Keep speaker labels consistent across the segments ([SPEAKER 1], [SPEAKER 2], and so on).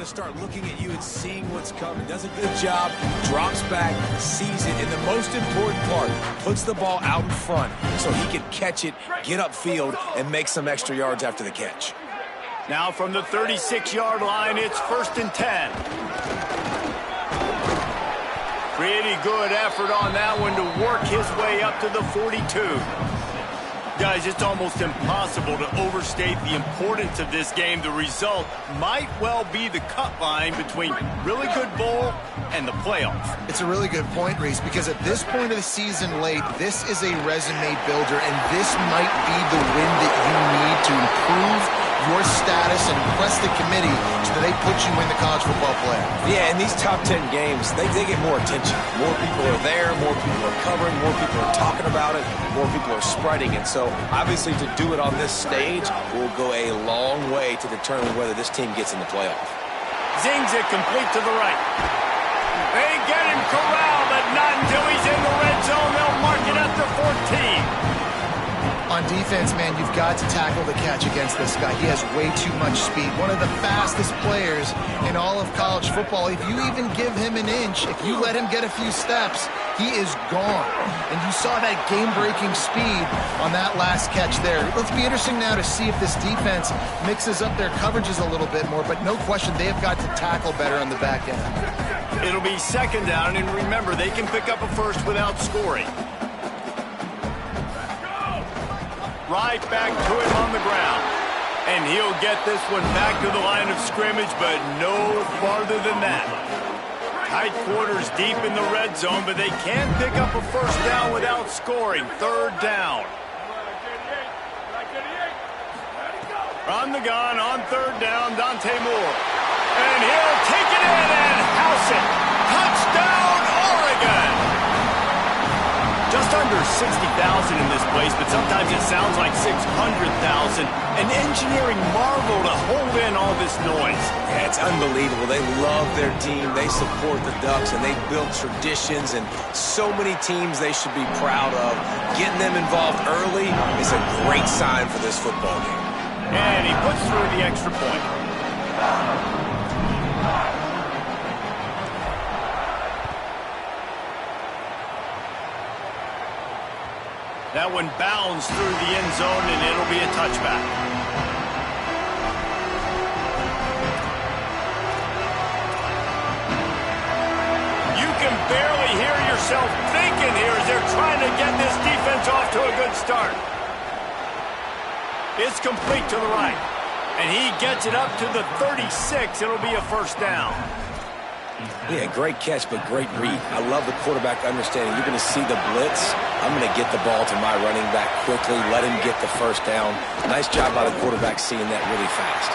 [SPEAKER 1] to start looking at you and seeing what's coming. Does a good job, drops back, sees it, and the most important part, puts the ball out in front so he can catch it, get upfield, and make some extra yards after the catch.
[SPEAKER 2] Now from the 36-yard line, it's 1st and 10. Pretty good effort on that one to work his way up to the 42. Guys, it's almost impossible to overstate the importance of this game. The result might well be the cut line between really good bowl and the playoffs.
[SPEAKER 3] It's a really good point, Reese, because at this point of the season late, this is a resume builder, and this might be the win that you need to improve your status and impress the committee so that they put you in the college football playoff.
[SPEAKER 1] Yeah, in these top 10 games, they get more attention. More people are there, more people are covering, more people are talking about it, more people are spreading it. So obviously to do it on this stage will go a long way to determine whether this team gets in the playoff.
[SPEAKER 2] Zings it complete to the right. They get him corralled, but not until he's in the red zone. They'll mark it at the 14.
[SPEAKER 3] On defense, man, you've got to tackle the catch against this guy. He has way too much speed. One of the fastest players in all of college football. If you even give him an inch, if you let him get a few steps, he is gone. And you saw that game-breaking speed on that last catch there. Let's be interesting now to see if this defense mixes up their coverages a little bit more, but no question they have got to tackle better on the back end.
[SPEAKER 2] It'll be 2nd down, and remember, they can pick up a first without scoring. Right back to him on the ground. And he'll get this one back to the line of scrimmage, but no farther than that. Tight quarters deep in the red zone, but they can pick up a first down without scoring. 3rd down. On the gun, on 3rd down, Dante Moore. And he'll take it in and house it. Touchdown, Oregon! Just under 60,000 in this place, but sometimes it sounds like 600,000. An engineering marvel to hold in all this noise.
[SPEAKER 1] Yeah, it's unbelievable. They love their team. They support the Ducks, and they build traditions, and so many teams they should be proud of. Getting them involved early is a great sign for this football game.
[SPEAKER 2] And he puts through the extra point. That one bounds through the end zone, and it'll be a touchback. You can barely hear yourself thinking here as they're trying to get this defense off to a good start. It's complete to the right, and he gets it up to the 36. It'll be a first down.
[SPEAKER 1] Yeah, great catch, but great read. I love the quarterback understanding. You're going to see the blitz. I'm going to get the ball to my running back quickly, let him get the first down. Nice job by the quarterback seeing that really fast.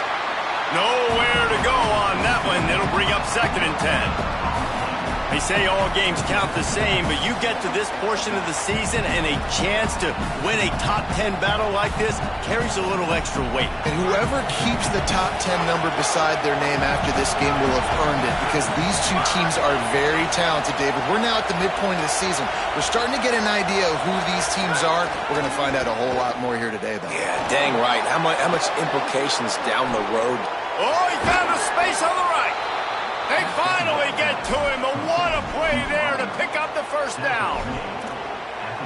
[SPEAKER 2] Nowhere to go on that one. It'll bring up 2nd and 10. They say all games count the same, but you get to this portion of the season and a chance to win a top 10 battle like this carries a little extra weight.
[SPEAKER 3] And whoever keeps the top 10 number beside their name after this game will have earned it, because these two teams are very talented, David. We're now at the midpoint of the season. We're starting to get an idea of who these teams are. We're going to find out a whole lot more here today, though.
[SPEAKER 1] Yeah, dang right. How much implications down the road?
[SPEAKER 2] Oh, he found a space on the right. They finally get to him, but what a play there to pick up the first down.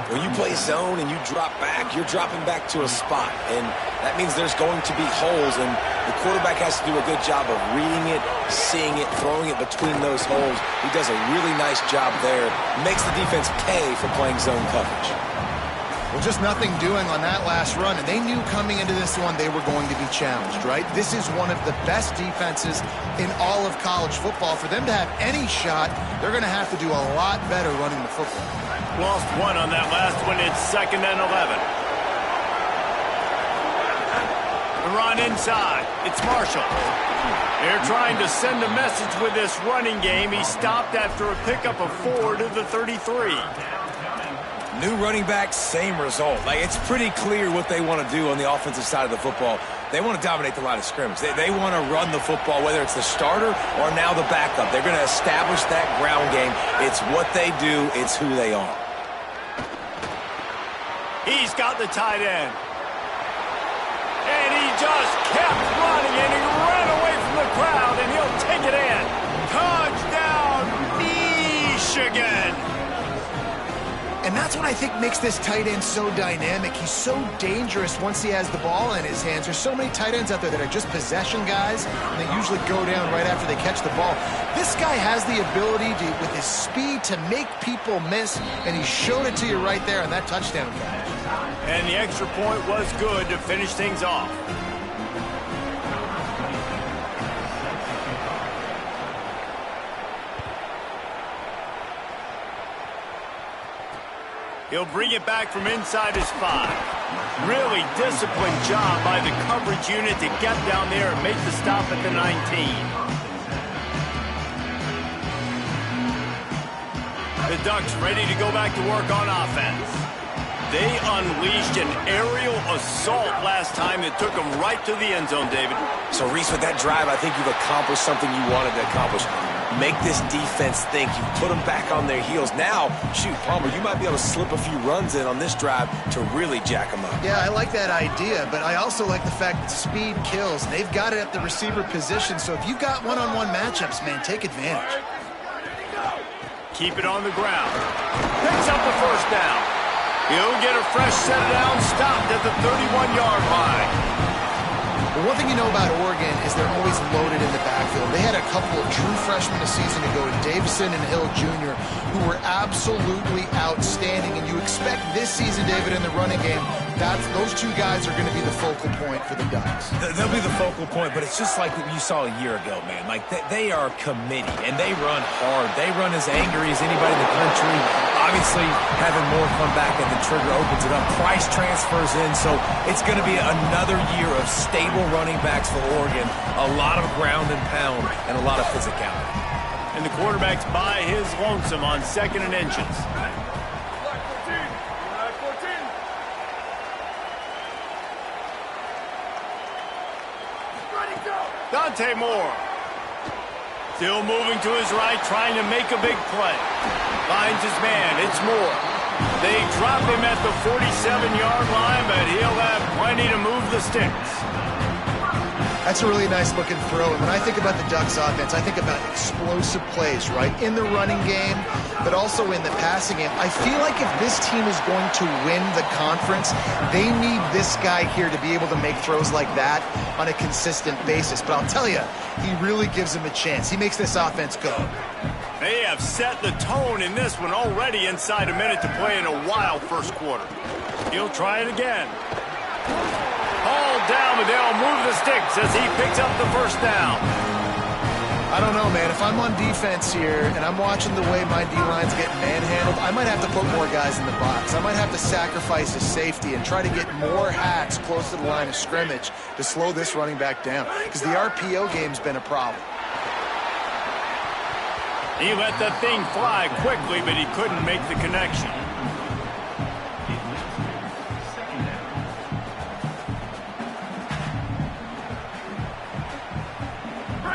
[SPEAKER 1] When you play zone and you drop back, you're dropping back to a spot, and that means there's going to be holes, and the quarterback has to do a good job of reading it, seeing it, throwing it between those holes. He does a really nice job there, makes the defense pay for playing zone coverage.
[SPEAKER 3] Well, just nothing doing on that last run, and they knew coming into this one they were going to be challenged, right? This is one of the best defenses in all of college football. For them to have any shot, they're going to have to do a lot better running the football.
[SPEAKER 2] Lost one on that last one. It's 2nd and 11. The run inside. It's Marshall. They're trying to send a message with this running game. He stopped after a pickup of 4 to the 33.
[SPEAKER 1] New running back, same result. Like, it's pretty clear what they want to do on the offensive side of the football. They want to dominate the line of scrimmage. They want to run the football, whether it's the starter or now the backup. They're going to establish that ground game. It's what they do. It's who they are.
[SPEAKER 2] He's got the tight end. And he just kept running, and he ran away from the crowd, and he'll take
[SPEAKER 3] that's what I think makes this tight end so dynamic. He's so dangerous once he has the ball in his hands. There's so many tight ends out there that are just possession guys, and they usually go down right after they catch the ball. This guy has the ability to, with his speed, to make people miss, and he showed it to you right there on that touchdown catch.
[SPEAKER 2] And the extra point was good to finish things off. He'll bring it back from inside his 5. Really disciplined job by the coverage unit to get down there and make the stop at the 19. The Ducks ready to go back to work on offense. They unleashed an aerial assault last time that took them right to the end zone, David.
[SPEAKER 1] So, Reese, with that drive, I think you've accomplished something you wanted to accomplish. Make this defense think. You put them back on their heels. Now, shoot, Palmer, you might be able to slip a few runs in on this drive to really jack them up.
[SPEAKER 3] Yeah, I like that idea, but I also like the fact that speed kills. They've got it at the receiver position, so if you've got one-on-one matchups, man, take advantage.
[SPEAKER 2] Keep it on the ground. Picks up the first down. He'll get a fresh set down, stopped at the 31-yard line.
[SPEAKER 3] Well, one thing you know about Oregon is they're always loaded in the backfield. They had a couple of true freshmen a season ago, Davison and Hill Jr., who were absolutely outstanding. And you expect this season, David, in the running game, those two guys are going to be the focal point for the Ducks.
[SPEAKER 4] They'll be the focal point, but it's just like what you saw a year ago, man. Like, they are committed, and they run hard. They run as angry as anybody in the country. Obviously, having more come back at the trigger opens it up. Price transfers in, so it's going to be another year of stable running backs for Oregon. A lot of ground and pound and a lot of physicality.
[SPEAKER 2] And the quarterback's by his lonesome on 2nd and inches. Dante Moore. Still moving to his right, trying to make a big play. Finds his man. It's Moore. They drop him at the 47-yard line, but he'll have plenty to move the sticks.
[SPEAKER 3] That's a really nice looking throw. And when I think about the Ducks offense, I think about explosive plays, right? In the running game, but also in the passing game. I feel like if this team is going to win the conference, they need this guy here to be able to make throws like that on a consistent basis. But I'll tell you, he really gives them a chance. He makes this offense go.
[SPEAKER 2] They have set the tone in this one already inside a minute to play in a wild first quarter. He'll try it again. All down, but they'll move the sticks as he picks up the first down.
[SPEAKER 3] I don't know, man. If I'm on defense here and I'm watching the way my D-line's getting manhandled, I might have to put more guys in the box. I might have to sacrifice a safety and try to get more hacks close to the line of scrimmage to slow this running back down, because the RPO game's been a problem.
[SPEAKER 2] He let that thing fly quickly, but he couldn't make the connection.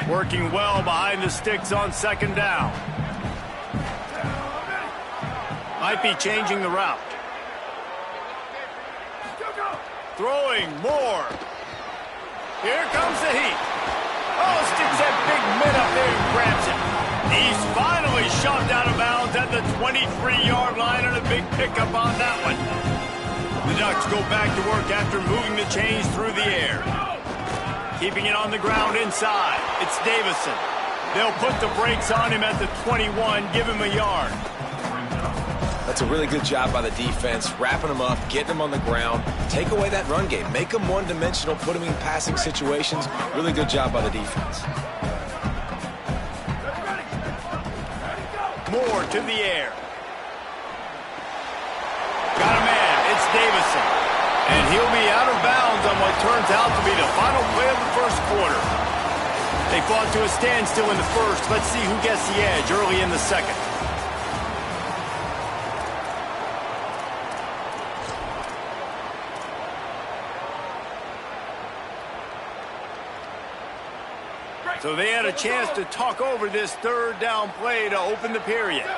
[SPEAKER 2] Working well behind the sticks on 2nd down. Might be changing the route. Throwing more. Here comes the heat. Oh, sticks that big mid up there and grabs it. He's finally shoved out of bounds at the 23-yard line, and a big pickup on that one. The Ducks go back to work after moving the chains through the air. Keeping it on the ground inside. It's Davison. They'll put the brakes on him at the 21, give him a yard.
[SPEAKER 1] That's a really good job by the defense, wrapping him up, getting him on the ground, take away that run game, make him one-dimensional, put him in passing situations. Really good job by the defense.
[SPEAKER 2] Moore to the air. Got a man. It's Davison. And he'll be out of bounds on what turns out to be the final play of the first quarter. They fought to a standstill in the first. Let's see who gets the edge early in the second. So they had a chance to talk over this 3rd down play to open the period.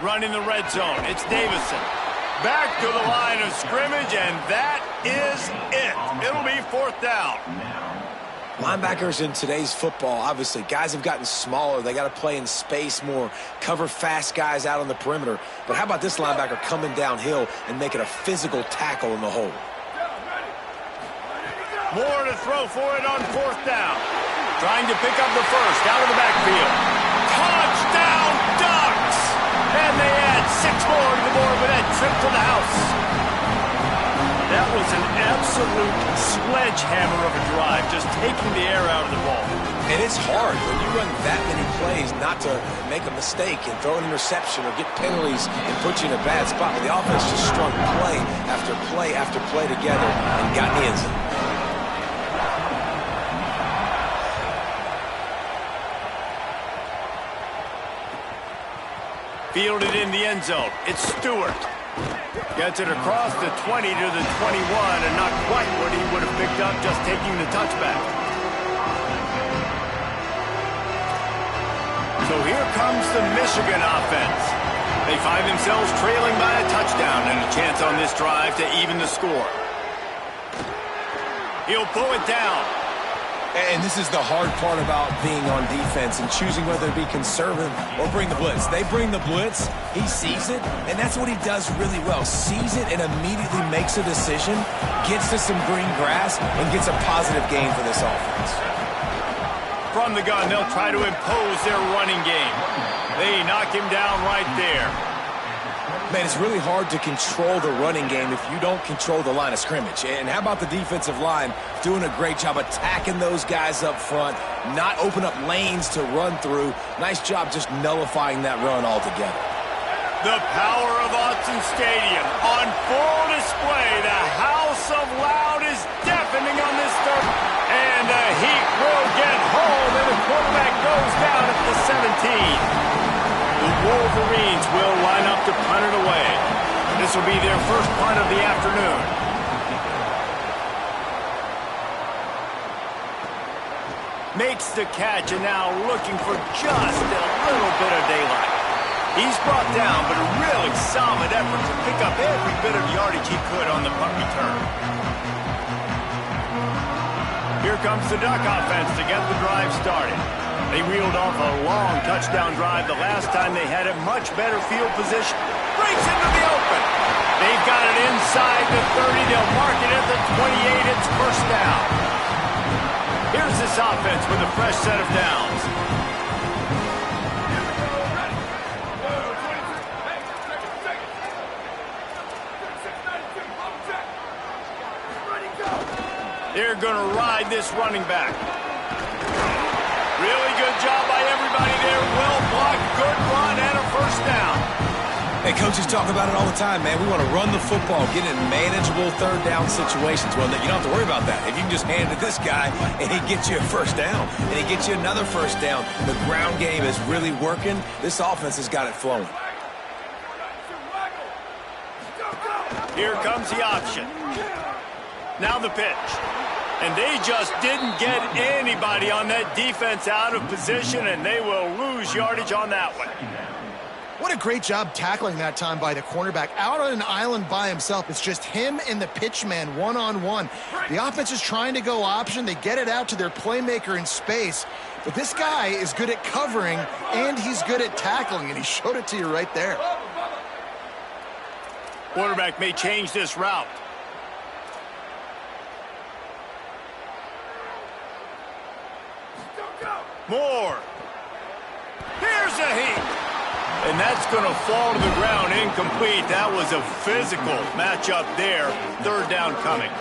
[SPEAKER 2] Run in the red zone. It's Davison. Back to the line of scrimmage, and that is it. It'll be 4th down.
[SPEAKER 1] Linebackers in today's football, obviously, guys have gotten smaller. They got to play in space more, cover fast guys out on the perimeter. But how about this linebacker coming downhill and making a physical tackle in the hole?
[SPEAKER 2] Moore to throw for it on 4th down. Trying to pick up the first out of the backfield. Touchdown, Ducks! And they add 6 more to the board with that trip to the house. That was an absolute sledgehammer of a drive, just taking the air out of the ball.
[SPEAKER 1] And it's hard when you run that many plays not to make a mistake and throw an interception or get penalties and put you in a bad spot. But the offense just strung play after play after play together and got in the end zone.
[SPEAKER 2] Fielded in the end zone. It's Stewart. Gets it across the 20 to the 21, and not quite what he would have picked up just taking the touchback. So here comes the Michigan offense. They find themselves trailing by a touchdown and a chance on this drive to even the score. He'll pull it down.
[SPEAKER 4] And this is the hard part about being on defense and choosing whether to be conservative or bring the blitz. They bring the blitz, he sees it, and that's what he does really well. Sees it and immediately makes a decision, gets to some green grass, and gets a positive gain for this offense.
[SPEAKER 2] From the gun, they'll try to impose their running game. They knock him down right there.
[SPEAKER 4] Man, it's really hard to control the running game if you don't control the line of scrimmage. And how about the defensive line doing a great job attacking those guys up front, not open up lanes to run through. Nice job just nullifying that run altogether.
[SPEAKER 2] The power of Autzen Stadium on full display. The house of loud is deafening on this third. And the Heat will get home, and the quarterback goes down at the 17. The Wolverines will line up to punt it away. This will be their first punt of the afternoon. Makes the catch, and now looking for just a little bit of daylight. He's brought down, but a really solid effort to pick up every bit of yardage he could on the punt return. Here comes the Duck offense to get the drive started. They reeled off a long touchdown drive the last time they had a much better field position. Breaks into the open. They've got it inside the 30. They'll mark it at the 28. It's first down. Here's this offense with a fresh set of downs. They're going to ride this running back. Really good job by everybody there. Well blocked, good run, and a first down.
[SPEAKER 4] Hey, coaches talk about it all the time, man. We want to run the football, get in manageable third down situations. Well, you don't have to worry about that. If you can just hand it to this guy, and he gets you a first down, and he gets you another first down. The ground game is really working. This offense has got it flowing.
[SPEAKER 2] Here comes the option. Now the pitch. And they just didn't get anybody on that defense out of position, and they will lose yardage on that one.
[SPEAKER 3] What a great job tackling that time by the cornerback. Out on an island by himself. It's just him and the pitch man one-on-one. The offense is trying to go option. They get it out to their playmaker in space. But this guy is good at covering, and he's good at tackling, and he showed it to you right there.
[SPEAKER 2] Quarterback may change this route. Moore. Here's a Heat. And that's going to fall to the ground incomplete. That was a physical matchup there. Third down coming.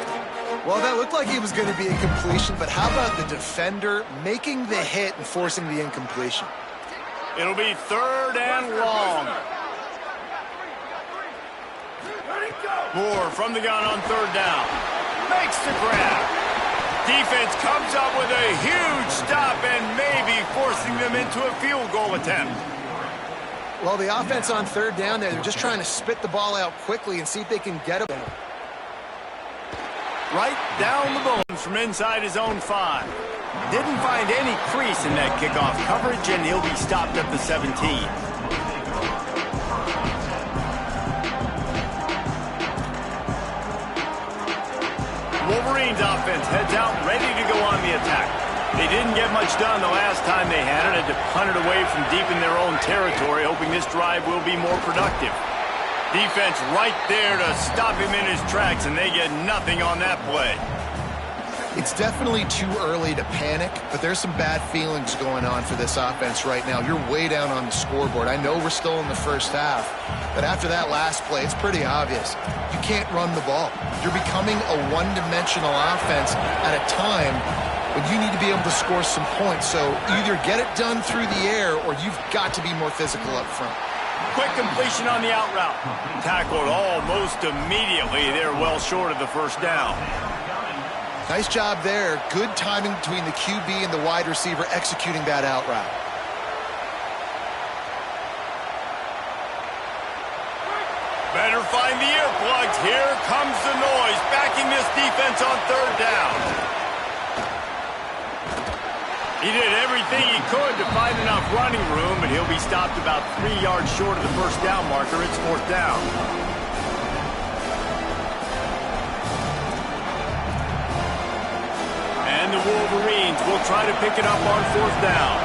[SPEAKER 3] Well, that looked like it was going to be a completion, but how about the defender making the hit and forcing the incompletion?
[SPEAKER 2] It'll be third and long. Moore from the gun on third down. Makes the grab. Defense comes up with a huge stop and maybe forcing them into a field goal attempt.
[SPEAKER 3] Well, the offense on third down there, they're just trying to spit the ball out quickly and see if they can get it.
[SPEAKER 2] Right down the bone from inside his own 5. Didn't find any crease in that kickoff coverage, and he'll be stopped at the 17. Wolverines offense heads out, ready to go on the attack. They didn't get much done the last time they had it. Had to punt it away from deep in their own territory, hoping this drive will be more productive. Defense right there to stop him in his tracks, and they get nothing on that play.
[SPEAKER 3] It's definitely too early to panic, but there's some bad feelings going on for this offense right now. You're way down on the scoreboard. I know we're still in the first half, but after that last play, it's pretty obvious. You can't run the ball. You're becoming a one-dimensional offense at a time when you need to be able to score some points. So either get it done through the air or you've got to be more physical up front.
[SPEAKER 2] Quick completion on the out route. Tackled almost immediately. They're well short of the first down.
[SPEAKER 3] Nice job there. Good timing between the QB and the wide receiver executing that out route.
[SPEAKER 2] Better find the earplugs. Here comes the noise, backing this defense on third down. He did everything he could to find enough running room, and he'll be stopped about 3 yards short of the first down marker. It's fourth down. And the Wolverines will try to pick it up on fourth down.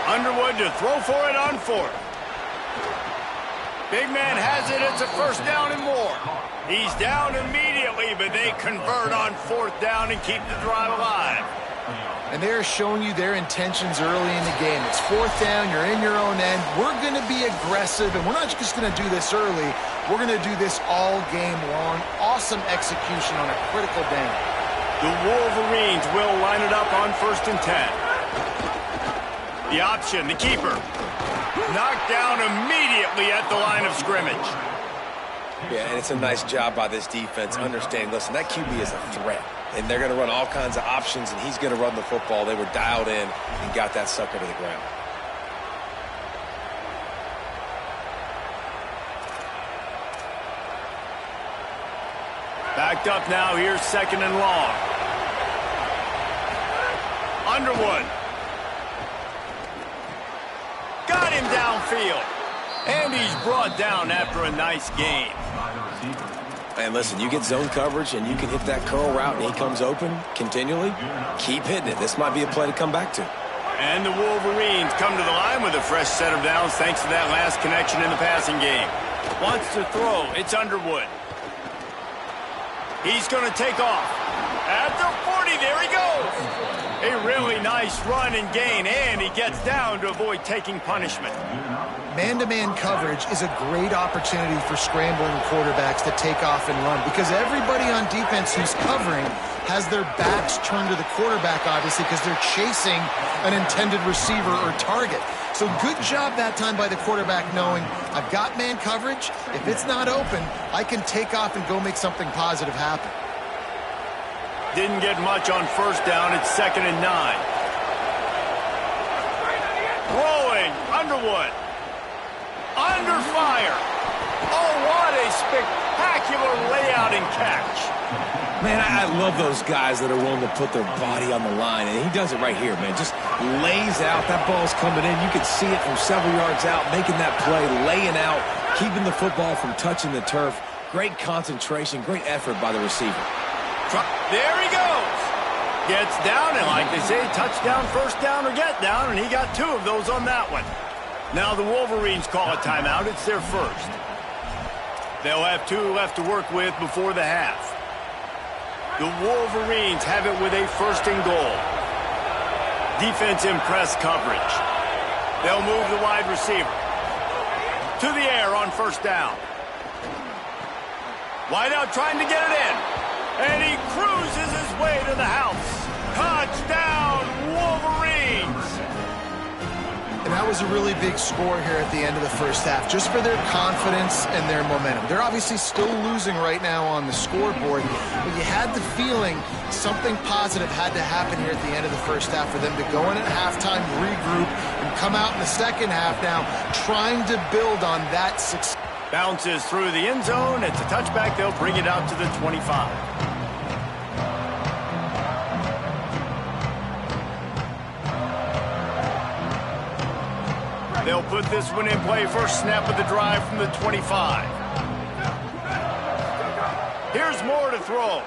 [SPEAKER 2] Underwood to throw for it on fourth. Big man has it. It's a first down and more. He's down immediately, but they convert on fourth down and keep the drive alive.
[SPEAKER 3] And they're showing you their intentions early in the game. It's fourth down. You're in your own end. We're going to be aggressive, and we're not just going to do this early. We're going to do this all game long. Awesome execution on a critical down.
[SPEAKER 2] The Wolverines will line it up on 1st and 10. The option, the keeper. Knocked down immediately at the line of scrimmage.
[SPEAKER 1] Yeah, and it's a nice job by this defense understanding, listen, that QB is a threat. And they're going to run all kinds of options, and he's going to run the football. They were dialed in and got that sucker to the ground.
[SPEAKER 2] Backed up now. Here's 2nd and long. Underwood. Got him downfield. And he's brought down after a nice gain.
[SPEAKER 1] And listen, you get zone coverage and you can hit that curl route and he comes open continually, keep hitting it. This might be a play to come back to.
[SPEAKER 2] And the Wolverines come to the line with a fresh set of downs thanks to that last connection in the passing game. Wants to throw. It's Underwood. He's going to take off. At the 40, there he goes. A really nice run and gain, and he gets down to avoid taking punishment.
[SPEAKER 3] Man-to-man coverage is a great opportunity for scrambling quarterbacks to take off and run because everybody on defense who's covering has their backs turned to the quarterback, obviously, because they're chasing an intended receiver or target. So good job that time by the quarterback knowing I've got man coverage. If it's not open, I can take off and go make something positive happen.
[SPEAKER 2] Didn't get much on first down. It's 2nd and 9. Rolling. Underwood. Under fire. Oh, what a spectacular layout and catch.
[SPEAKER 4] Man, I love those guys that are willing to put their body on the line, and he does it right here, man. Just lays out. That ball's coming in. You can see it from several yards out, making that play, laying out, keeping the football from touching the turf. Great concentration, great effort by the receiver.
[SPEAKER 2] There he goes. Gets down, and like they say, touchdown, first down, or get down, and he got 2 of those on that one. Now the Wolverines call a timeout. It's their first. They'll have 2 left to work with before the half. The Wolverines have it with a 1st and goal. Defense in press coverage. They'll move the wide receiver to the air on 1st down. Wide out trying to get it in. And he cruises his way to the house. Touchdown, Wolverines!
[SPEAKER 3] And that was a really big score here at the end of the first half, just for their confidence and their momentum. They're obviously still losing right now on the scoreboard, but you had the feeling something positive had to happen here at the end of the first half for them to go in at halftime, regroup, and come out in the second half now trying to build on that success.
[SPEAKER 2] Bounces through the end zone. It's a touchback. They'll bring it out to the 25. They'll put this one in play. First snap of the drive from the 25. Here's more to throw.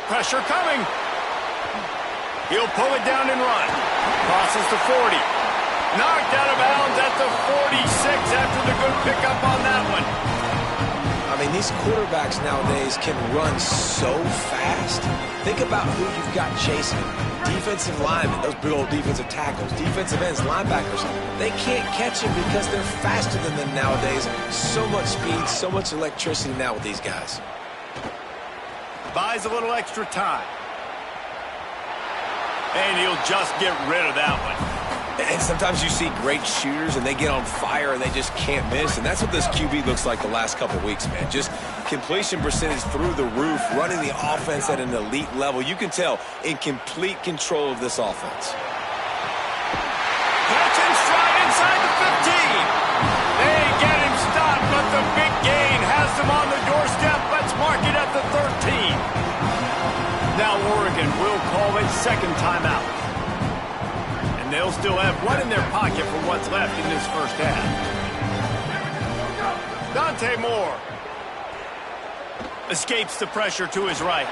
[SPEAKER 2] Pressure coming. He'll pull it down and run. Crosses the 40. Knocked out of bounds at the 46 after the good pickup on that one.
[SPEAKER 1] I mean, these quarterbacks nowadays can run so fast. Think about who you've got chasing. Defensive linemen, those big old defensive tackles, defensive ends, linebackers. They can't catch him because they're faster than them nowadays. So much speed, so much electricity now with these guys.
[SPEAKER 2] Buys a little extra time. And he'll just get rid of that one.
[SPEAKER 1] And sometimes you see great shooters and they get on fire and they just can't miss. And that's what this QB looks like the last couple of weeks, man. Just completion percentage through the roof, running the offense at an elite level. You can tell in complete control of this offense.
[SPEAKER 2] Catch and stride inside the 15. They get him stopped, but the big gain has them on the doorstep. Let's mark it at the 13. Now Oregon will call it second timeout. And they'll still have one in their pocket for what's left in this first half. Dante Moore escapes the pressure to his right.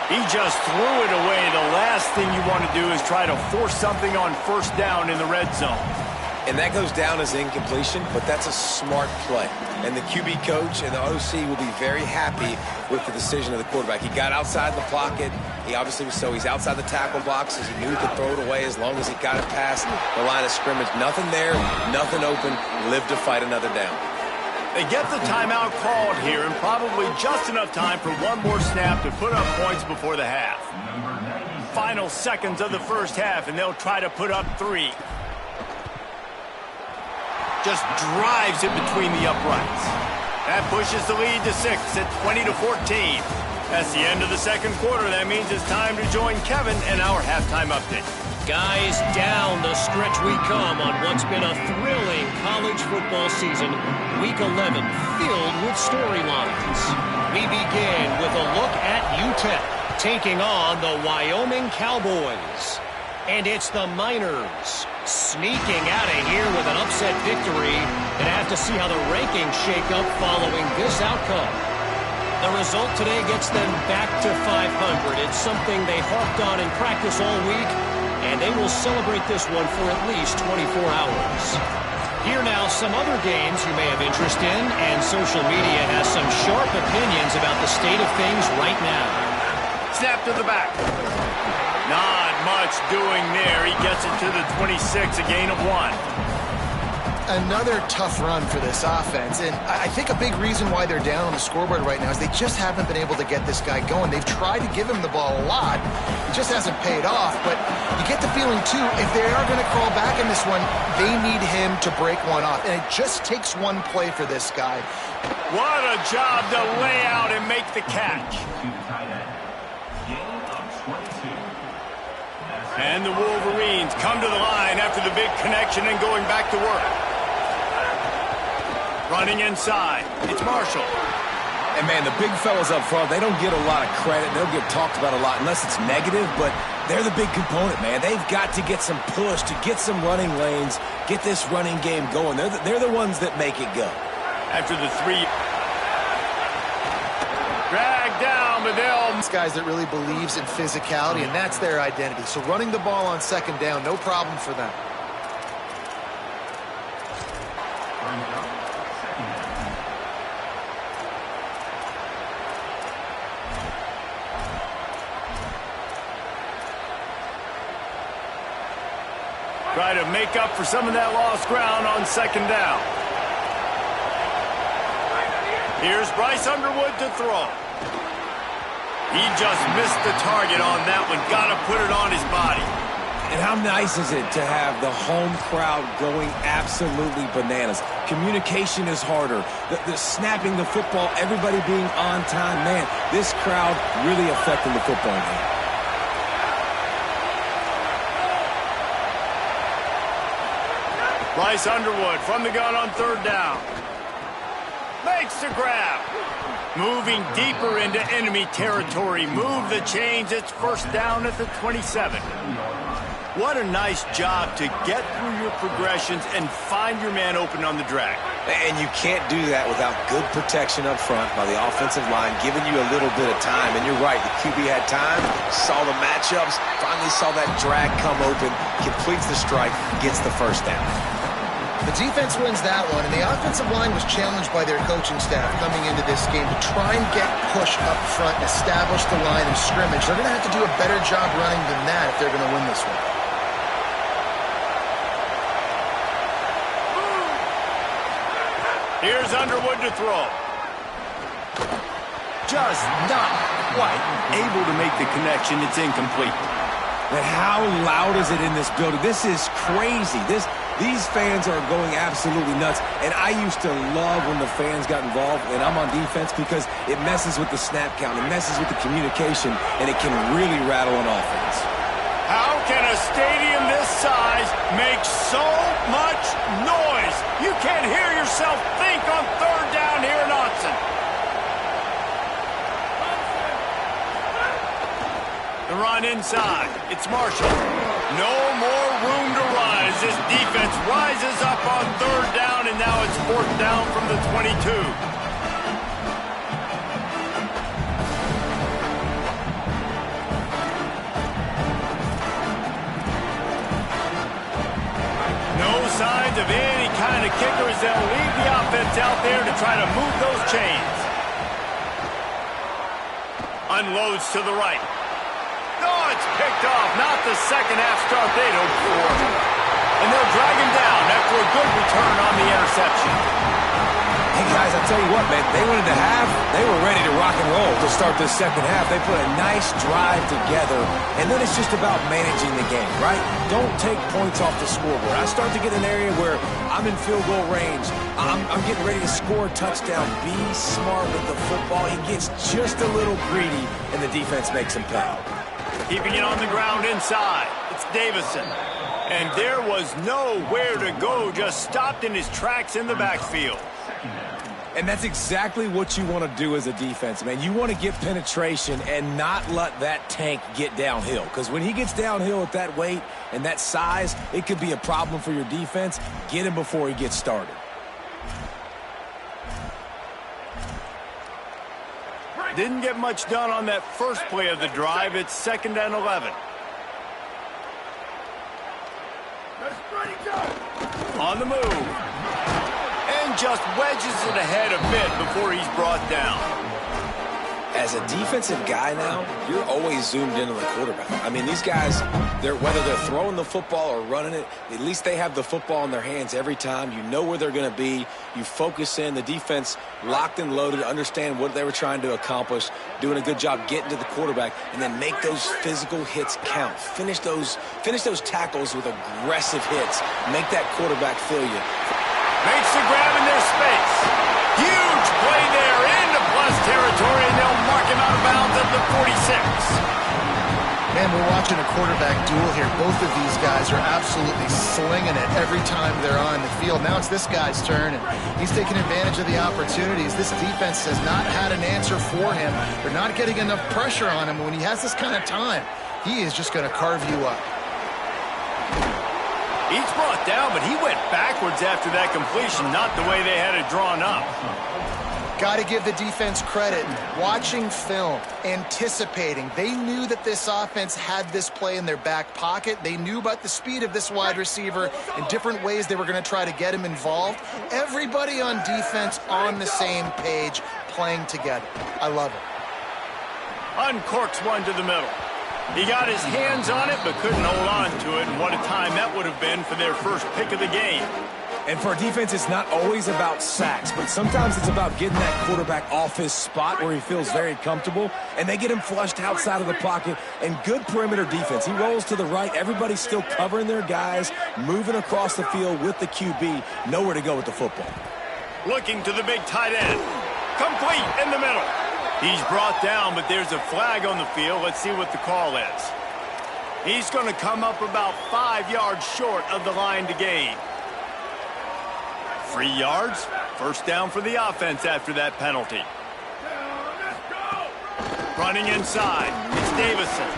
[SPEAKER 2] He just threw it away. The last thing you want to do is try to force something on first down in the red zone.
[SPEAKER 1] And that goes down as incompletion, but that's a smart play. And the QB coach and the OC will be very happy with the decision of the quarterback. He got outside the pocket. He obviously was he's outside the tackle boxes. He knew he could throw it away as long as he got it past the line of scrimmage. Nothing there, nothing open. Live to fight another down.
[SPEAKER 2] They get the timeout called here and probably just enough time for one more snap to put up points before the half. Final seconds of the first half, and they'll try to put up 3. Just drives it between the uprights. That pushes the lead to 6 at 20-14. That's the end of the second quarter. That means it's time to join Kevin and our halftime update.
[SPEAKER 5] Guys, down the stretch we come on what's been a thrilling college football season. Week 11 filled with storylines. We begin with a look at UTEP taking on the Wyoming Cowboys. And it's the Miners sneaking out of here with an upset victory. And have to see how the rankings shake up following this outcome. The result today gets them back to 500. It's something they harped on in practice all week, and they will celebrate this one for at least 24 hours. Here now, some other games you may have interest in, and social media has some sharp opinions about the state of things right now.
[SPEAKER 2] Snap to the back. Not much doing there. He gets it to the 26, a gain of 1.
[SPEAKER 3] Another tough run for this offense, and I think a big reason why they're down on the scoreboard right now is they just haven't been able to get this guy going. They've tried to give him the ball a lot. It just hasn't paid off, but you get the feeling, too, if they are going to crawl back in this one, they need him to break one off, and it just takes one play for this guy.
[SPEAKER 2] What a job to lay out and make the catch. And the Wolverines come to the line after the big connection and going back to work. Running inside, it's Marshall.
[SPEAKER 4] And, man, the big fellas up front, they don't get a lot of credit. They'll get talked about a lot unless it's negative, but they're the big component, man. They've got to get some push, to get some running lanes, get this running game going. They're the ones that make it go.
[SPEAKER 2] After the 3. Drag down, Bedell.
[SPEAKER 3] These guys that really believes in physicality, and that's their identity. So running the ball on second down, no problem for them.
[SPEAKER 2] Try to make up for some of that lost ground on second down. Here's Bryce Underwood to throw. He just missed the target on that one. Got to put it on his body.
[SPEAKER 4] And how nice is it to have the home crowd going absolutely bananas? Communication is harder. The snapping the football, everybody being on time. Man, this crowd really affecting the football game.
[SPEAKER 2] Bryce Underwood from the gun on third down. Makes the grab. Moving deeper into enemy territory. Move the chains. It's first down at the 27. What a nice job to get through your progressions and find your man open on the drag.
[SPEAKER 1] And you can't do that without good protection up front by the offensive line, giving you a little bit of time. And you're right, the QB had time, saw the matchups, finally saw that drag come open, completes the strike, gets the first down.
[SPEAKER 3] The defense wins that one, and the offensive line was challenged by their coaching staff coming into this game to try and get push up front and establish the line of scrimmage. They're going to have to do a better job running than that if they're going to win this one.
[SPEAKER 2] Here's Underwood to throw. Just not quite able to make the connection. It's incomplete.
[SPEAKER 4] And how loud is it in this building? This is crazy. These fans are going absolutely nuts. And I used to love when the fans got involved, and I'm on defense, because it messes with the snap count, it messes with the communication, and it can really rattle an offense.
[SPEAKER 2] How can a stadium this size make so much noise? You can't hear yourself think on third down here in Austin. The run inside. It's Marshall. No more room to run as this defense rises up on third down, and now it's fourth down from the 22. Signs of any kind of kickers. They'll leave the offense out there to try to move those chains. Unloads to the right. Oh, it's picked off. Not the second half start they'd hoped for. And they'll drag him down after a good return on the interception.
[SPEAKER 4] Hey, guys, I'll tell you what, man. They wanted to have, they were ready to rock and roll to start this second half. They put a nice drive together, and then it's just about managing the game, right? Don't take points off the scoreboard. I start to get an area where I'm in field goal range. I'm getting ready to score a touchdown. Be smart with the football. He gets just a little greedy, and the defense makes him pay.
[SPEAKER 2] Keeping it on the ground inside. It's Davison. And there was nowhere to go, just stopped in his tracks in the backfield.
[SPEAKER 4] And that's exactly what you want to do as a defense, man. You want to get penetration and not let that tank get downhill. Because when he gets downhill at that weight and that size, it could be a problem for your defense. Get him before he gets started.
[SPEAKER 2] Didn't get much done on that first play of the drive. It's 2nd and 11. On the move. And just wedges it ahead a bit before he's brought down.
[SPEAKER 1] As a defensive guy now, you're always zoomed into the quarterback. I mean, these guys, whether they're throwing the football or running it, at least they have the football in their hands every time. You know where they're going to be. You focus in. The defense locked and loaded, understand what they were trying to accomplish, doing a good job getting to the quarterback, and then make those physical hits count. Finish those tackles with aggressive hits. Make that quarterback feel you.
[SPEAKER 2] Makes the grab in their space. Huge play there into plus territory, and they'll mark him out of bounds at the 46.
[SPEAKER 3] Man, we're watching a quarterback duel here. Both of these guys are absolutely slinging it every time they're on the field. Now it's this guy's turn, and he's taking advantage of the opportunities. This defense has not had an answer for him. They're not getting enough pressure on him. When he has this kind of time, he is just going to carve you up.
[SPEAKER 2] He's brought down, but he went backwards after that completion, not the way they had it drawn up.
[SPEAKER 3] Got to give the defense credit. Watching film, anticipating. They knew that this offense had this play in their back pocket. They knew about the speed of this wide receiver and different ways they were going to try to get him involved. Everybody on defense on the same page, playing together. I love it.
[SPEAKER 2] Uncorks one to the middle. He got his hands on it, but couldn't hold on to it. And what a time that would have been for their first pick of the game.
[SPEAKER 4] And for a defense, it's not always about sacks, but sometimes it's about getting that quarterback off his spot where he feels very comfortable, and they get him flushed outside of the pocket. And good perimeter defense. He rolls to the right. Everybody's still covering their guys, moving across the field with the QB. Nowhere to go with the football.
[SPEAKER 2] Looking to the big tight end. Complete in the middle. He's brought down, but there's a flag on the field. Let's see what the call is. He's going to come up about 5 yards short of the line to gain. 3 yards. First down for the offense after that penalty. Running inside. It's Davison.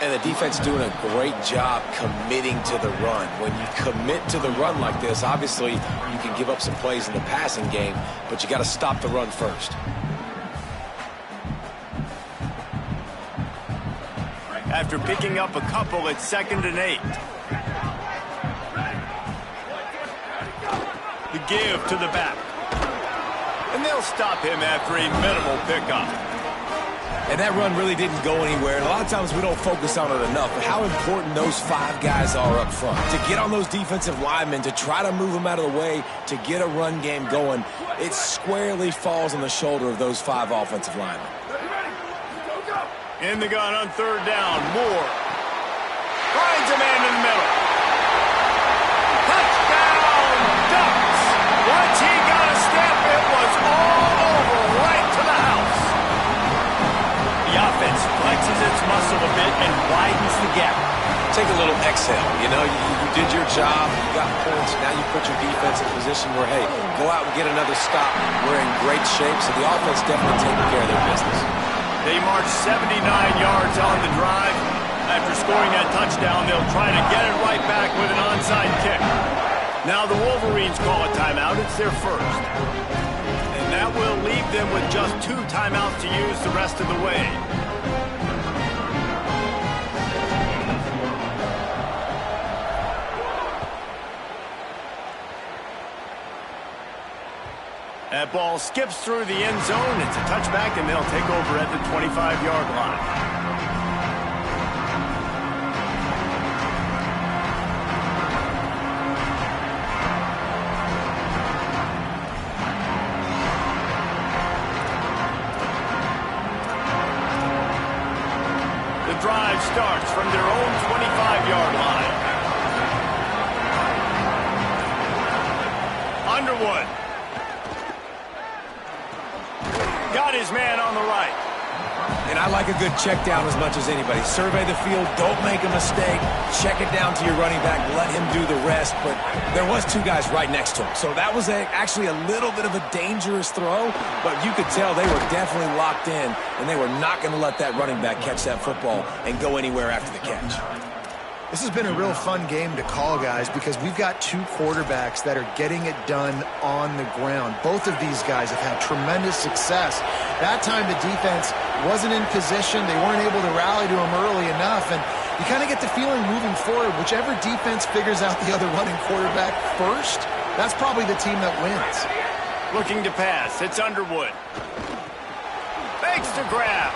[SPEAKER 1] And the defense doing a great job committing to the run. When you commit to the run like this, obviously you can give up some plays in the passing game, but you got to stop the run first.
[SPEAKER 2] After picking up a couple, it's 2nd and 8. The give to the back. And they'll stop him after a minimal pickup.
[SPEAKER 4] And that run really didn't go anywhere. And a lot of times we don't focus on it enough, but how important those 5 guys are up front. To get on those defensive linemen, to try to move them out of the way, to get a run game going, it squarely falls on the shoulder of those 5 offensive linemen.
[SPEAKER 2] In the gun on 3rd down, Moore. Finds a man in the middle. Touchdown, Ducks! Once he got a step, it was all over right to the house. The offense flexes its muscle a bit and widens the gap.
[SPEAKER 1] Take a little exhale. You know, you did your job, you got points, now you put your defense in position where, hey, go out and get another stop. We're in great shape, so the offense definitely taking care of their business.
[SPEAKER 2] They march 79 yards on the drive. After scoring that touchdown, they'll try to get it right back with an onside kick. Now the Wolverines call a timeout. It's their first. And that will leave them with just 2 timeouts to use the rest of the way. That ball skips through the end zone. It's a touchback, and they'll take over at the 25-yard line. The drive starts from their own 25-yard line. Underwood. Got his man on the right.
[SPEAKER 4] And I like a good check down as much as anybody. Survey the field, don't make a mistake, check it down to your running back, let him do the rest. But there was 2 guys right next to him. So that was actually a little bit of a dangerous throw, but you could tell they were definitely locked in, and they were not going to let that running back catch that football and go anywhere after the catch.
[SPEAKER 3] This has been a real fun game to call, guys, because we've got 2 quarterbacks that are getting it done on the ground. Both of these guys have had tremendous success. That time the defense wasn't in position. They weren't able to rally to him early enough, and you kind of get the feeling moving forward, whichever defense figures out the other running quarterback first, that's probably the team that wins.
[SPEAKER 2] Looking to pass. It's Underwood. Fakes to grab.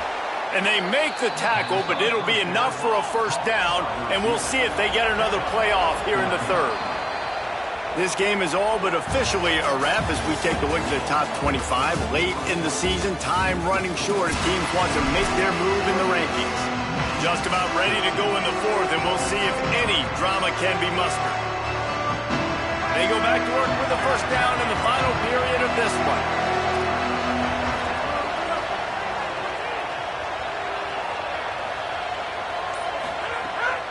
[SPEAKER 2] And they make the tackle, but it'll be enough for a first down, and we'll see if they get another playoff here in the 3rd. This game is all but officially a wrap as we take a look at the top 25. Late in the season, time running short as teams want to make their move in the rankings. Just about ready to go in the 4th, and we'll see if any drama can be mustered. They go back to work with the first down in the final period of this one.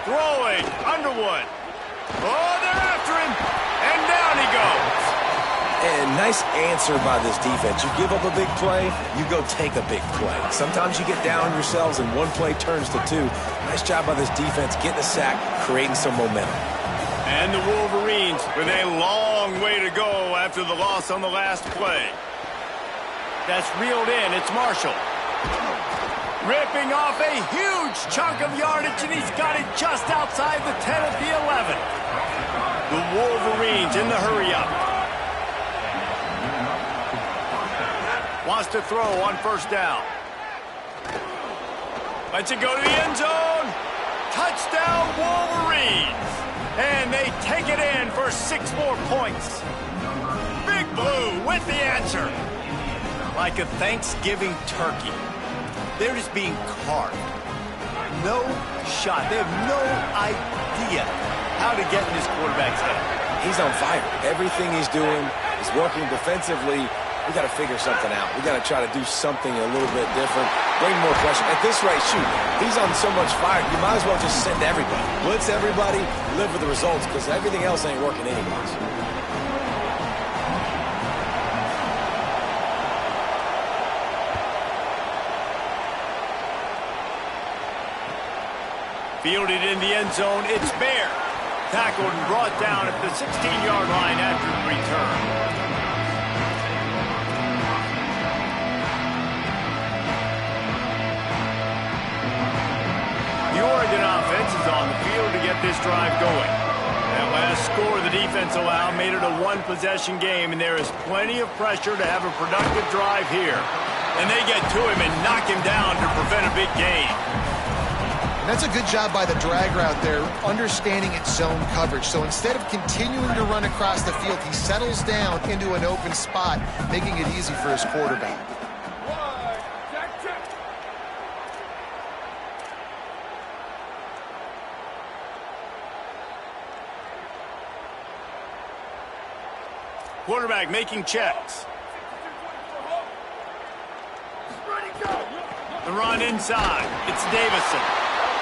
[SPEAKER 2] Throwing, Underwood. Oh, they're after him, and down he goes.
[SPEAKER 1] And nice answer by this defense. You give up a big play, you go take a big play. Sometimes you get down on yourselves and 1 play turns to 2. Nice job by this defense getting a sack, creating some momentum.
[SPEAKER 2] And the Wolverines with a long way to go after the loss on the last play. That's reeled in. It's Marshall. Ripping off a huge chunk of yardage, and he's got it just outside the 10 at the 11. The Wolverines in the hurry-up. Wants to throw on first down. Lets it go to the end zone. Touchdown, Wolverines. And they take it in for 6 more points. Big Blue with the answer. Like a Thanksgiving turkey. They're just being carved. No shot. They have no idea how to get in this quarterback's head.
[SPEAKER 1] He's on fire. Everything he's doing is working defensively. We got to figure something out. We got to try to do something a little bit different. Bring more pressure. At this rate, shoot, he's on so much fire, you might as well just send everybody. Blitz everybody, live with the results, because everything else ain't working anyways.
[SPEAKER 2] Fielded in the end zone, it's Bear. Tackled and brought down at the 16-yard line after the return. The Oregon offense is on the field to get this drive going. That last score the defense allowed made it a one-possession game, and there is plenty of pressure to have a productive drive here. And they get to him and knock him down to prevent a big gain.
[SPEAKER 3] And that's a good job by the drag route there, understanding its zone coverage. So instead of continuing to run across the field, he settles down into an open spot, making it easy for his quarterback.
[SPEAKER 2] Quarterback making checks. The run inside. It's Davison.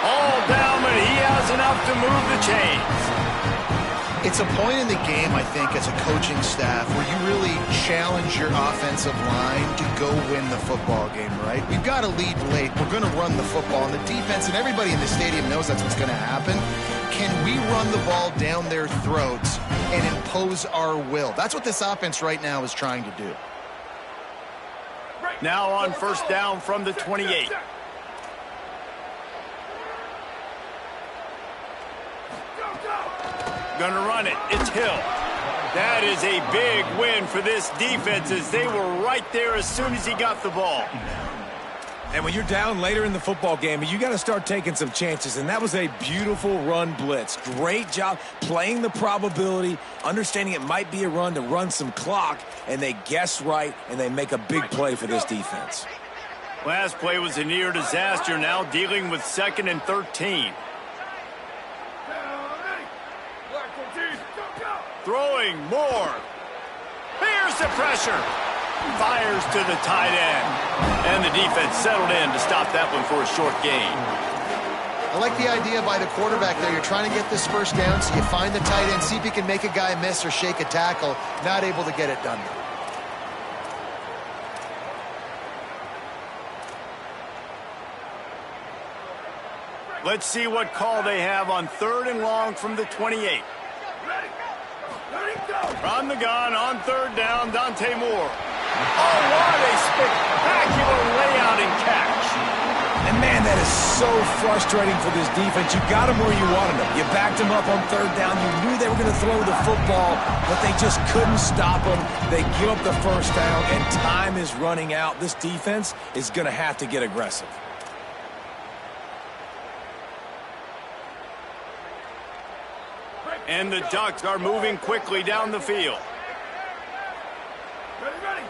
[SPEAKER 2] All down, but he has enough to move the chains.
[SPEAKER 3] It's a point in the game, I think, as a coaching staff, where you really challenge your offensive line to go win the football game, right? We've got to lead late. We're going to run the football. And the defense and everybody in the stadium knows that's what's going to happen. Can we run the ball down their throats and impose our will? That's what this offense right now is trying to do.
[SPEAKER 2] Now on first down from the 28. Gonna run it. It's Hill. That is a big win for this defense as they were right there as soon as he got the ball.
[SPEAKER 4] And when you're down later in the football game, you got to start taking some chances. And that was a beautiful run blitz. Great job playing the probability, understanding it might be a run to run some clock, and they guess right, and they make a big play for this defense.
[SPEAKER 2] Last play was a near disaster, now dealing with 2nd and 13. Throwing more. Here's the pressure. Fires to the tight end. And the defense settled in to stop that one for a short gain.
[SPEAKER 3] I like the idea by the quarterback there. You're trying to get this first down, so you find the tight end, see if he can make a guy miss or shake a tackle. Not able to get it done.
[SPEAKER 2] Let's see what call they have on 3rd and long from the 28. From the gun on 3rd down, Dante Moore. Oh, what a spectacular layout and catch.
[SPEAKER 4] And, man, that is so frustrating for this defense. You got them where you wanted them. You backed them up on 3rd down. You knew they were going to throw the football, but they just couldn't stop them. They give up the first down, and time is running out. This defense is going to have to get aggressive.
[SPEAKER 2] And the Ducks are moving quickly down the field.
[SPEAKER 6] Ready.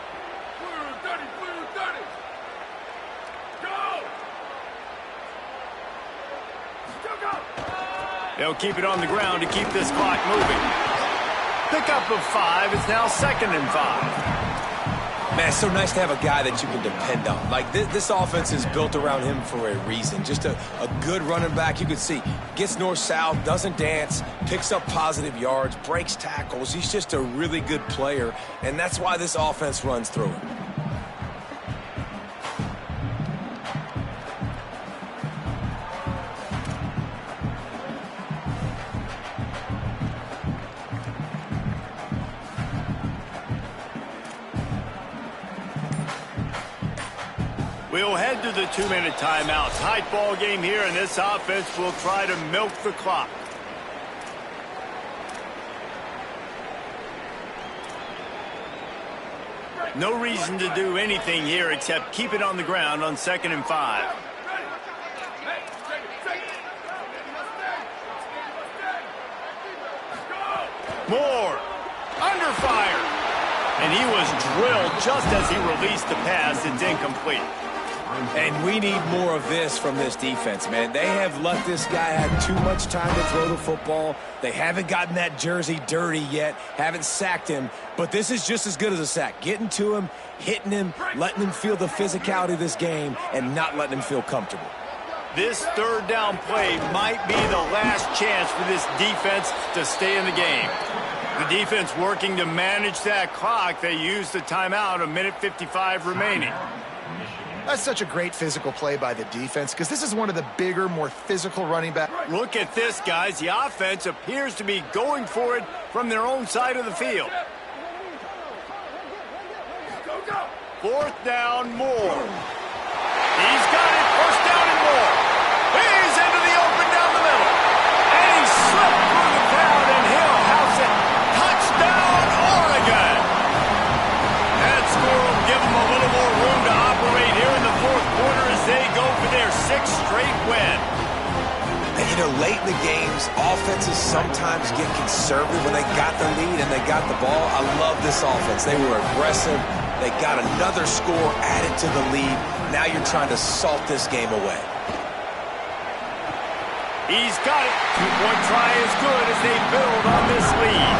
[SPEAKER 6] Blue 30. Go!
[SPEAKER 2] They'll keep it on the ground to keep this clock moving. Pickup of 5 is now 2nd and 5.
[SPEAKER 4] Man, it's so nice to have a guy that you can depend on. Like, this offense is built around him for a reason. Just a good running back. You can see, gets north-south, doesn't dance, picks up positive yards, breaks tackles. He's just a really good player, and that's why this offense runs through him.
[SPEAKER 2] We'll head to the 2-minute timeout. Tight ball game here, and this offense will try to milk the clock. No reason to do anything here except keep it on the ground on 2nd and 5. Moore, under fire. And he was drilled just as he released the pass. It's incomplete.
[SPEAKER 4] And we need more of this from this defense, man. They have let this guy have too much time to throw the football. They haven't gotten that jersey dirty yet, haven't sacked him. But this is just as good as a sack. Getting to him, hitting him, letting him feel the physicality of this game, and not letting him feel comfortable.
[SPEAKER 2] This 3rd down play might be the last chance for this defense to stay in the game. The defense working to manage that clock. They use the timeout, 1:55 remaining.
[SPEAKER 3] That's such a great physical play by the defense because this is one of the bigger, more physical running backs.
[SPEAKER 2] Look at this, guys. The offense appears to be going for it from their own side of the field. Fourth down, Moore. He's got it. First down and more. He's into the open down the middle. And he slipped through the crowd, and he'll house it. Touchdown, Oregon. That score will give them a little more room to operate here in the fourth quarter as they go for their 6th straight win.
[SPEAKER 1] And, you know, late in the games, offenses sometimes get conservative when they got the lead and they got the ball. I love this offense. They were aggressive. They got another score added to the lead. Now you're trying to salt this game away.
[SPEAKER 2] He's got it. 2-point try is good as they build on this lead.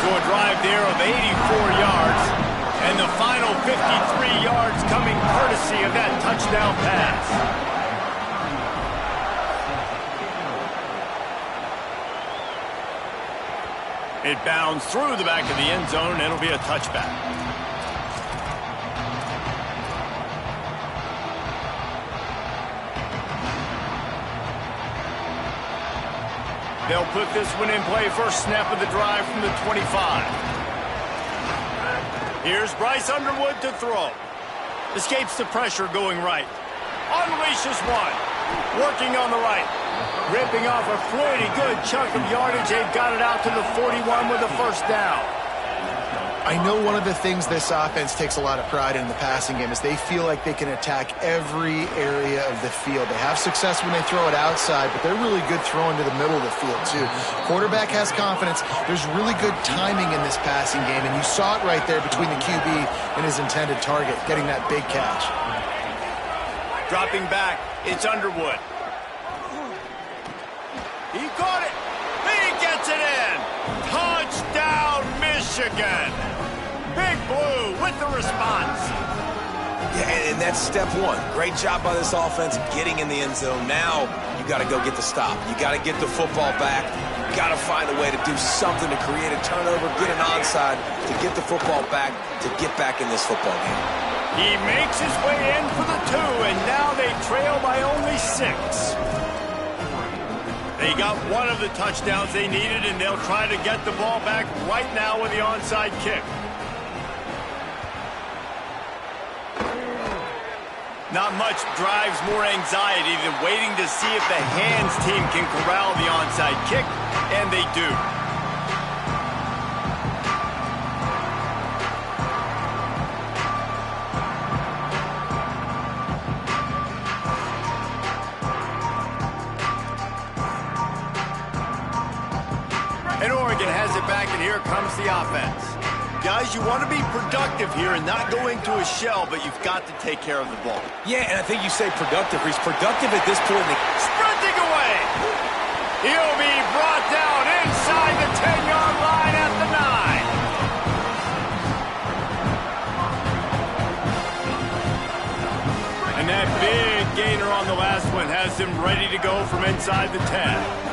[SPEAKER 2] So a drive there of 84 yards. And the final 53 yards coming courtesy of that touchdown pass. It bounds through the back of the end zone, and it'll be a touchback. They'll put this one in play. First snap of the drive from the 25. Here's Bryce Underwood to throw. Escapes the pressure going right. Unleashes one. Working on the right. Ripping off a pretty good chunk of yardage. They've got it out to the 41 with a first down.
[SPEAKER 3] I know one of the things this offense takes a lot of pride in the passing game is they feel like they can attack every area of the field. They have success when they throw it outside, but they're really good throwing to the middle of the field, too. Quarterback has confidence. There's really good timing in this passing game, and you saw it right there between the QB and his intended target, getting that big catch.
[SPEAKER 2] Dropping back, it's Underwood. He caught it. He gets it in. Touchdown, Michigan. Big Blue with the response.
[SPEAKER 1] Yeah, and that's step one. Great job by this offense getting in the end zone. Now you got to go get the stop. You got to get the football back. You got to find a way to do something to create a turnover, get an onside, to get the football back, to get back in this football game.
[SPEAKER 2] He makes his way in for the 2, and now they trail by only 6. They got one of the touchdowns they needed, and they'll try to get the ball back right now with the onside kick. Not much drives more anxiety than waiting to see if the hands team can corral the onside kick, and they do. And Oregon has it back, and here comes the offense. Guys, you want to be productive here and not go into a shell, but you've got to take care of the ball.
[SPEAKER 1] Yeah, and I think you say productive. He's productive at this point.
[SPEAKER 2] Sprinting away. He'll be brought down inside the 10-yard line at the 9. And that big gainer on the last one has him ready to go from inside the 10.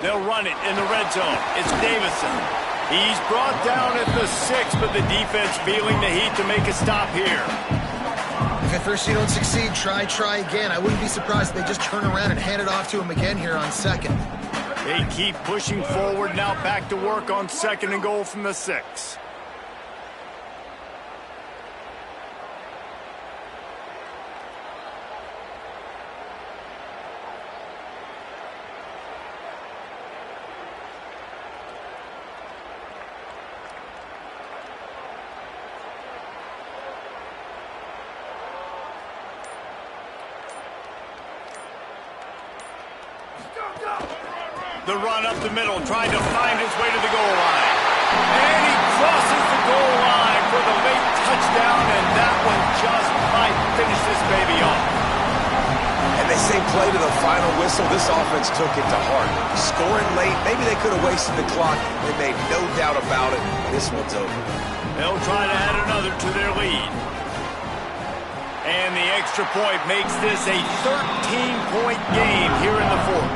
[SPEAKER 2] They'll run it in the red zone. It's Davison. He's brought down at the 6, but the defense feeling the heat to make a stop here.
[SPEAKER 3] If at first you don't succeed, try again. I wouldn't be surprised if they just turn around and hand it off to him again here on 2nd.
[SPEAKER 2] They keep pushing forward, now back to work on 2nd and goal from the 6. The run up the middle, trying to find his way to the goal line. And he crosses the goal line for the late touchdown, and that one just might finish this baby off.
[SPEAKER 1] And they say play to the final whistle, this offense took it to heart. Scoring late, maybe they could have wasted the clock. They made no doubt about it. This one's over.
[SPEAKER 2] They'll try to add another to their lead. And the extra point makes this a 13-point game here in the fourth.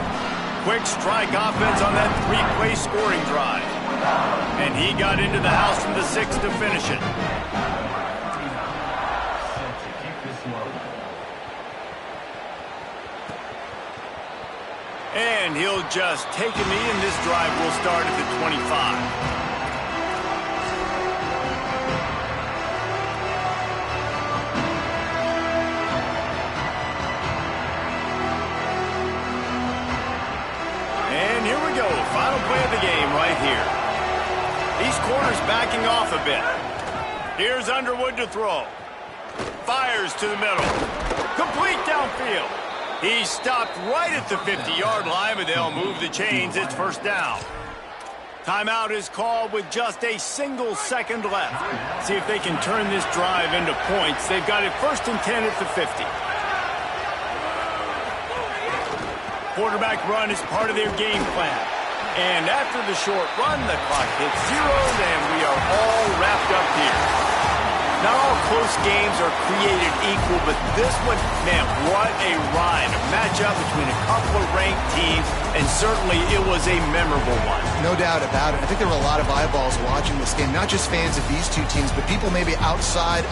[SPEAKER 2] Quick strike offense on that three-play scoring drive. And he got into the house from the 6 to finish it. And he'll just take a knee, and this drive will start at the 25. And here we go, final play of the game right here. These corners backing off a bit. Here's Underwood to throw. Fires to the middle. Complete downfield. He stopped right at the 50-yard line, but they'll move the chains. It's first down. Timeout is called with just a single second left. See if they can turn this drive into points. They've got it 1st and 10 at the 50. Quarterback run is part of their game plan. And after the short run, the clock hits 0, and we are all wrapped up here. Not all close games are created equal, but this one, man, what a ride. A matchup between a couple of ranked teams, and certainly it was a memorable one.
[SPEAKER 3] No doubt about it. I think there were a lot of eyeballs watching this game, not just fans of these two teams, but people maybe outside